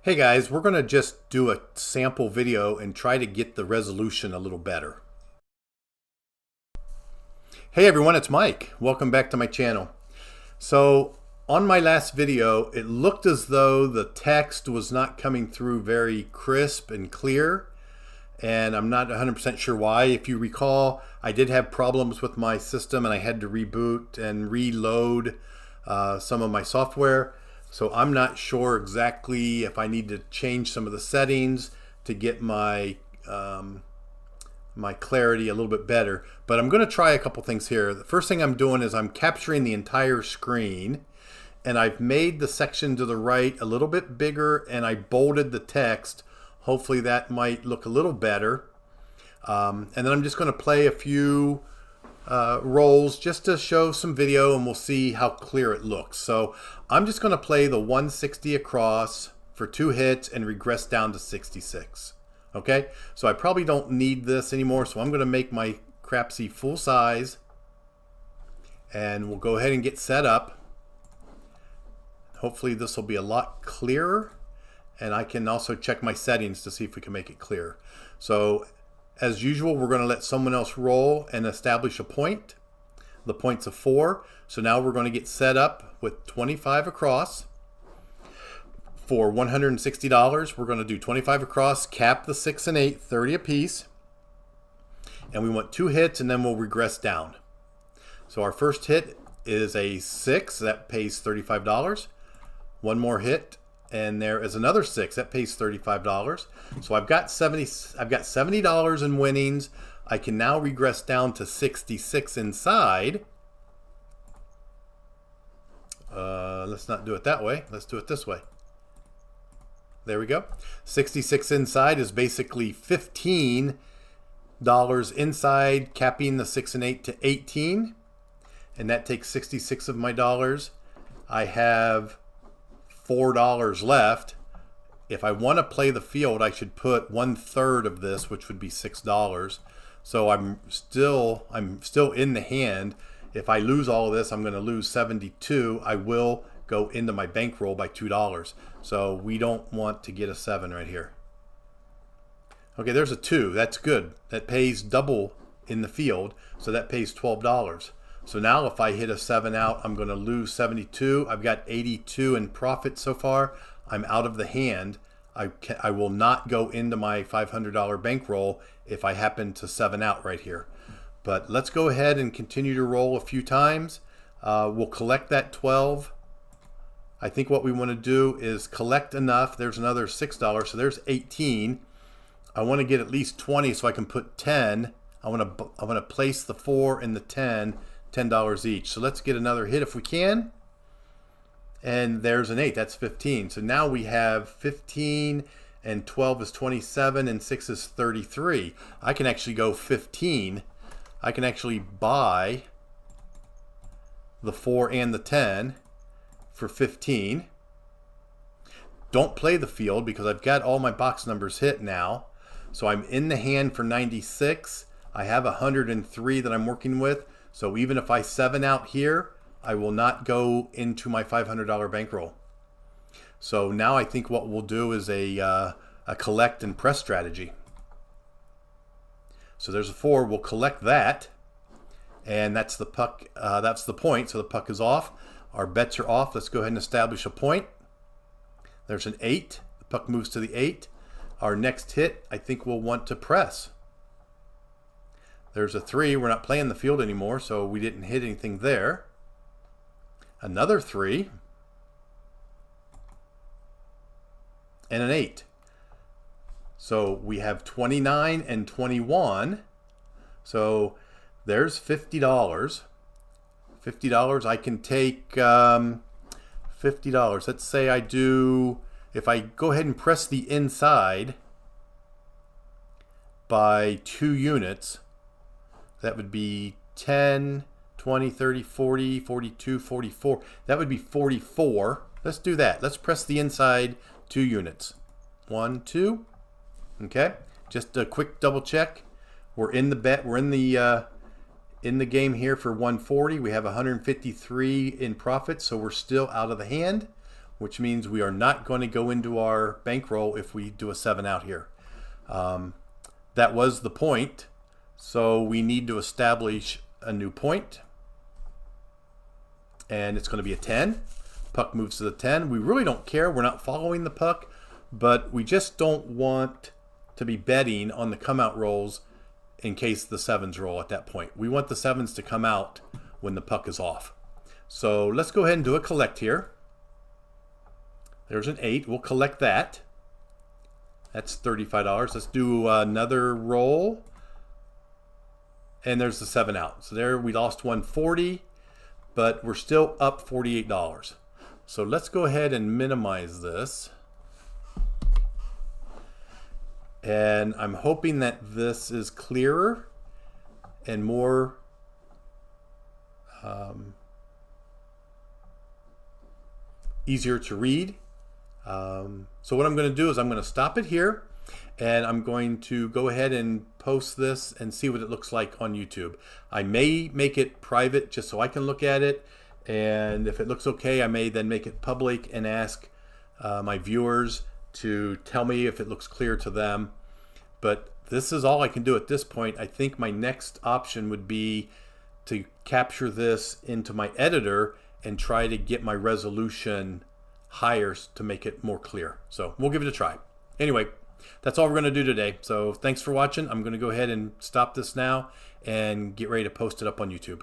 Hey guys, we're going to just do a sample video and try to get the resolution a little better. Hey everyone, it's Mike. Welcome back to my channel. So on my last video, it looked as though the text was not coming through very crisp and clear, and I'm not 100% sure why. If you recall, I did have problems with my system and I had to reboot and reload some of my software. So I'm not sure exactly if I need to change some of the settings to get my my clarity a little bit better. But I'm going to try a couple things here. The first thing I'm doing is I'm capturing the entire screen, and I've made the section to the right a little bit bigger, and I bolded the text. Hopefully that might look a little better. And then I'm just going to play a few rolls just to show some video, and we'll see how clear it looks. So I'm just going to play the 160 across for 2 hits and regress down to 66. Okay, so I probably don't need this anymore, so I'm going to make my Crapsy full size, and we'll go ahead and get set up. Hopefully this will be a lot clearer, and I can also check my settings to see if we can make it clear. So as usual, we're going to let someone else roll and establish a point. The point's a 4. So now we're going to get set up with 25 across. For $160, we're going to do 25 across, cap the 6 and 8, 30 apiece. And we want 2 hits, and then we'll regress down. So our first hit is a 6. That pays $35. One more hit, and there is another 6 that pays $35. So I've got $70 in winnings. I can now regress down to 66 inside. Let's not do it that way. Let's do it this way. There we go. 66 inside is basically $15 inside, capping the 6 and 8 to 18, and that takes 66 of my dollars. I have $4 left. If I want to play the field, I should put 1/3 of this, which would be $6. So I'm still in the hand. If I lose all of this, I'm going to lose 72. I will go into my bankroll by $2. So we don't want to get a 7 right here. Okay, there's a 2. That's good. That pays double in the field, so that pays $12. So now if I hit a 7 out, I'm going to lose 72. I've got 82 in profit so far. I'm out of the hand. I will not go into my $500 bankroll if I happen to 7 out right here. But let's go ahead and continue to roll a few times. We'll collect that 12. I think what we want to do is collect enough. There's another $6, so there's 18. I want to get at least 20 so I can put 10. I want to place the 4 and the 10, $10 each. So let's get another hit if we can. And there's an 8. That's 15. So now we have 15, and 12 is 27, and 6 is 33. I can actually go 15. I can actually buy the 4 and the 10 for 15. Don't play the field because I've got all my box numbers hit now. So I'm in the hand for 96. I have 103 that I'm working with. So even if I 7 out here, I will not go into my $500 bankroll. So now I think what we'll do is a collect and press strategy. So there's a 4. We'll collect that, and that's the puck. That's the point. So the puck is off. Our bets are off. Let's go ahead and establish a point. There's an 8. The puck moves to the 8. Our next hit, I think we'll want to press. There's a 3. We're not playing the field anymore, so we didn't hit anything there. Another 3. And an 8. So we have 29 and 21. So there's $50. $50. I can take $50. Let's say I do, if I go ahead and press the inside by 2 units, that would be 10, 20, 30, 40, 42, 44. That would be 44. Let's do that. Let's press the inside 2 units. 1, 2. Okay. Just a quick double check. We're in the bet. We're in the game here for 140. We have 153 in profit, so we're still out of the hand. which means we are not going to go into our bankroll if we do a 7 out here. That was the point, so we need to establish a new point, and it's going to be a 10. Puck moves to the 10. We really don't care. We're not following the puck, but we just don't want to be betting on the come out rolls in case the 7s roll at that point. We want the 7s to come out when the puck is off. So let's go ahead and do a collect here. There's an 8. We'll collect that. That's $35. Let's do another roll. And there's the 7 out. So there we lost $140, but we're still up $48. So let's go ahead and minimize this. And I'm hoping that this is clearer and more easier to read. So what I'm going to do is I'm going to stop it here, and I'm going to go ahead and post this and see what it looks like on YouTube. I may make it private just so I can look at it, and if it looks okay, I may then make it public and ask my viewers to tell me if it looks clear to them. But this is all I can do at this point. I think my next option would be to capture this into my editor and try to get my resolution higher to make it more clear. So we'll give it a try. Anyway, that's all we're going to do today. So thanks for watching. I'm going to go ahead and stop this now and get ready to post it up on YouTube.